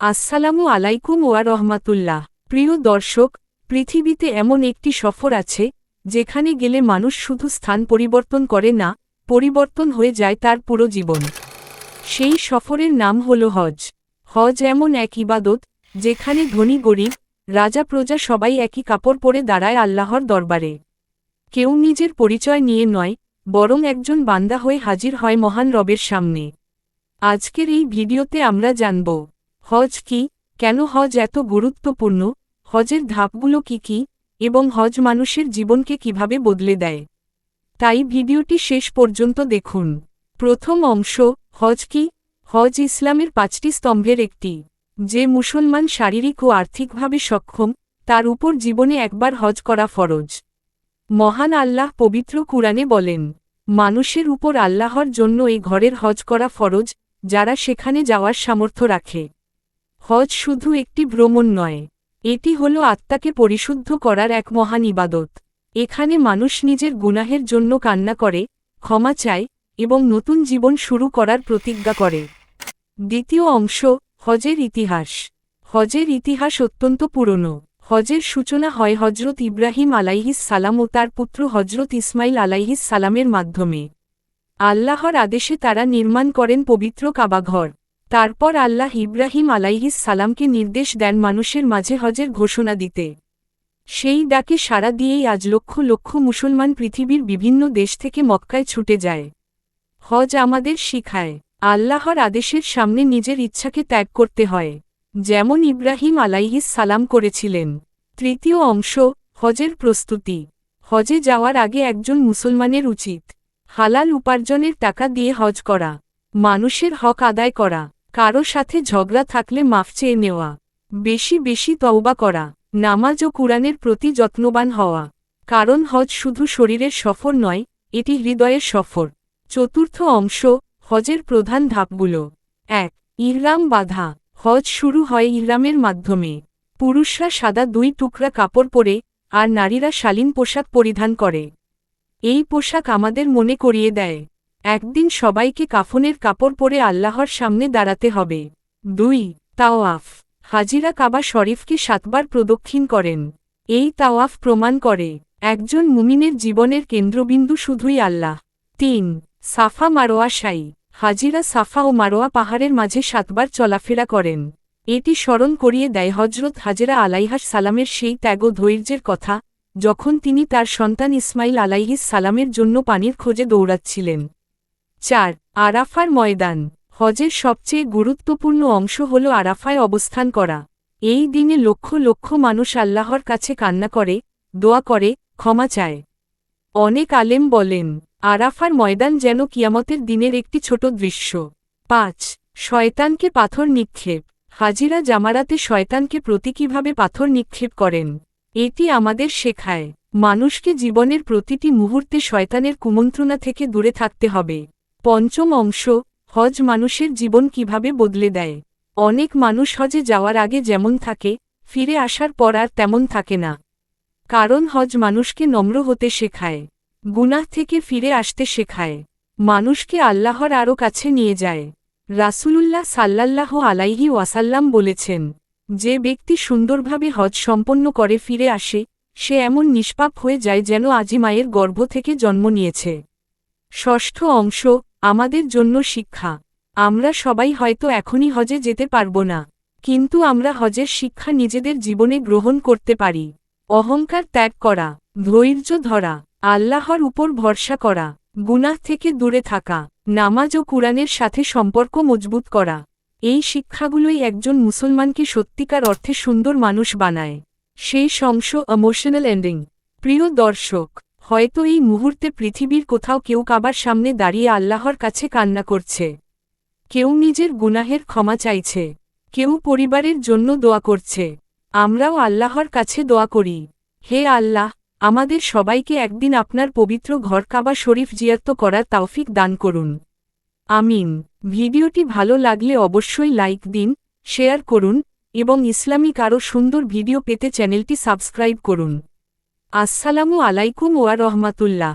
আসসালামু আলাইকুম ওয়া রহমাতুল্লাহ। প্রিয় দর্শক, পৃথিবীতে এমন একটি সফর আছে যেখানে গেলে মানুষ শুধু স্থান পরিবর্তন করে না, পরিবর্তন হয়ে যায় তার পুরো জীবন। সেই সফরের নাম হল হজ। হজ এমন এক ইবাদত যেখানে ধনী গরিব, রাজা প্রজা সবাই একই কাপড় পরে দাঁড়ায় আল্লাহর দরবারে। কেউ নিজের পরিচয় নিয়ে নয়, বরং একজন বান্দা হয়ে হাজির হয় মহান রবের সামনে। আজকের এই ভিডিওতে আমরা জানব হজ কি, কেন হজ এত গুরুত্বপূর্ণ, হজের ধাপগুলো কি এবং হজ মানুষের জীবনকে কিভাবে বদলে দেয়। তাই ভিডিওটি শেষ পর্যন্ত দেখুন। প্রথম অংশ, হজ কি? হজ ইসলামের 5টি স্তম্ভের একটি। যে মুসলমান শারীরিক ও আর্থিকভাবে সক্ষম, তার উপর জীবনে একবার হজ করা ফরজ। মহান আল্লাহ পবিত্র কুরআনে বলেন, মানুষের উপর আল্লাহর জন্য এই ঘরের হজ করা ফরজ, যারা সেখানে যাওয়ার সামর্থ্য রাখে। হজ শুধু একটি ভ্রমণ নয়, এটি হল আত্মাকে পরিশুদ্ধ করার এক মহান ইবাদত। এখানে মানুষ নিজের গুনাহের জন্য কান্না করে, ক্ষমা চায় এবং নতুন জীবন শুরু করার প্রতিজ্ঞা করে। দ্বিতীয় অংশ, হজের ইতিহাস। হজের ইতিহাস অত্যন্ত পুরনো। হজের সূচনা হয় হজরত ইব্রাহিম আলাইহিস সালাম ও তার পুত্র হজরত ইসমাইল আলাইহিস সালামের মাধ্যমে। আল্লাহর আদেশে তারা নির্মাণ করেন পবিত্র কাবাঘর। তারপর আল্লাহ ইব্রাহিম আলাইহিস সালামকে নির্দেশ দেন মানুষের মাঝে হজের ঘোষণা দিতে। সেই ডাকে সাড়া দিয়েই আজ লক্ষ লক্ষ মুসলমান পৃথিবীর বিভিন্ন দেশ থেকে মক্কায় ছুটে যায়। হজ আমাদের শিখায়, আল্লাহর আদেশের সামনে নিজের ইচ্ছাকে ত্যাগ করতে হয়, যেমন ইব্রাহিম আলাইহিস সালাম করেছিলেন। তৃতীয় অংশ, হজের প্রস্তুতি। হজে যাওয়ার আগে একজন মুসলমানের উচিত হালাল উপার্জনের টাকা দিয়ে হজ করা, মানুষের হক আদায় করা, কারো সাথে ঝগড়া থাকলে মাফ চেয়ে নেওয়া, বেশি বেশি তওবা করা, নামাজ ও কুরআনের প্রতি যত্নবান হওয়া। কারণ হজ শুধু শরীরের সফর নয়, এটি হৃদয়ের সফর। চতুর্থ অংশ, হজের প্রধান ধাপগুলো। 1. ইহরাম বাঁধা। হজ শুরু হয় ইহরামের মাধ্যমে। পুরুষরা সাদা 2 টুকরা কাপড় পরে, আর নারীরা শালীন পোশাক পরিধান করে। এই পোশাক আমাদের মনে করিয়ে দেয়, একদিন সবাইকে কাফনের কাপড় পরে আল্লাহর সামনে দাঁড়াতে হবে। 2. তাওয়াফ। হাজিরা কাবা শরীফকে 7 বার প্রদক্ষিণ করেন। এই তাওয়াফ প্রমাণ করে একজন মুমিনের জীবনের কেন্দ্রবিন্দু শুধুই আল্লাহ। 3. সাফা মারোয়া সাই। হাজিরা সাফা ও মারোয়া পাহাড়ের মাঝে 7 বার চলাফেরা করেন। এটি স্মরণ করিয়ে দেয় হজরত হাজেরা আলাইহাস সালামের সেই ত্যাগ ও ধৈর্যের কথা, যখন তিনি তার সন্তান ইসমাইল আলাইহিস সালামের জন্য পানির খোঁজে দৌড়াচ্ছিলেন। 4. আরাফার ময়দান। হজের সবচেয়ে গুরুত্বপূর্ণ অংশ হল আরাফায় অবস্থান করা। এই দিনে লক্ষ লক্ষ মানুষ আল্লাহর কাছে কান্না করে, দোয়া করে, ক্ষমা চায়। অনেক আলেম বলেন, আরাফার ময়দান যেন কিয়ামতের দিনের একটি ছোট দৃশ্য। 5. শয়তানকে পাথর নিক্ষেপ। হাজিরা জামারাতে শয়তানকে প্রতীকীভাবে পাথর নিক্ষেপ করেন। এটি আমাদের শেখায়, মানুষকে জীবনের প্রতিটি মুহূর্তে শয়তানের কুমন্ত্রণা থেকে দূরে থাকতে হবে। পঞ্চম অংশ, হজ মানুষের জীবন কিভাবে বদলে দেয়। অনেক মানুষ হজে যাওয়ার আগে যেমন থাকে, ফিরে আসার পর আর তেমন থাকে না। কারণ হজ মানুষকে নম্র হতে শেখায়, গুনাহ থেকে ফিরে আসতে শেখায়, মানুষকে আল্লাহর আরও কাছে নিয়ে যায়। রাসূলুল্লাহ সাল্লাল্লাহু আলাইহি ওয়াসাল্লাম বলেছেন, যে ব্যক্তি সুন্দরভাবে হজ সম্পন্ন করে ফিরে আসে, সে এমন নিষ্পাপ হয়ে যায় যেন আজই মায়ের গর্ভ থেকে জন্ম নিয়েছে। ষষ্ঠ অংশ, আমাদের জন্য শিক্ষা। আমরা সবাই হয়তো এখনই হজে যেতে পারব না, কিন্তু আমরা হজের শিক্ষা নিজেদের জীবনে গ্রহণ করতে পারি। অহংকার ত্যাগ করা, ধৈর্য ধরা, আল্লাহর উপর ভরসা করা, গুনাহ থেকে দূরে থাকা, নামাজ ও কুরআনের সাথে সম্পর্ক মজবুত করা। এই শিক্ষাগুলোই একজন মুসলমানকে সত্যিকার অর্থে সুন্দর মানুষ বানায়। সেই অংশ, ইমোশনাল এন্ডিং। প্রিয় দর্শক, হয়তো এই মুহূর্তে পৃথিবীর কোথাও কেউ কাবার সামনে দাঁড়িয়ে আল্লাহর কাছে কান্না করছে। কেউ নিজের গুনাহের ক্ষমা চাইছে, কেউ পরিবারের জন্য দোয়া করছে। আমরাও আল্লাহর কাছে দোয়া করি, হে আল্লাহ, আমাদের সবাইকে একদিন আপনার পবিত্র ঘর কাবা শরীফ জিয়ারত করার তৌফিক দান করুন। আমিন। ভিডিওটি ভালো লাগলে অবশ্যই লাইক দিন, শেয়ার করুন এবং ইসলামিক আরও সুন্দর ভিডিও পেতে চ্যানেলটি সাবস্ক্রাইব করুন। আসসালামু আলাইকুম ওয়া রহমাতুল্লাহ।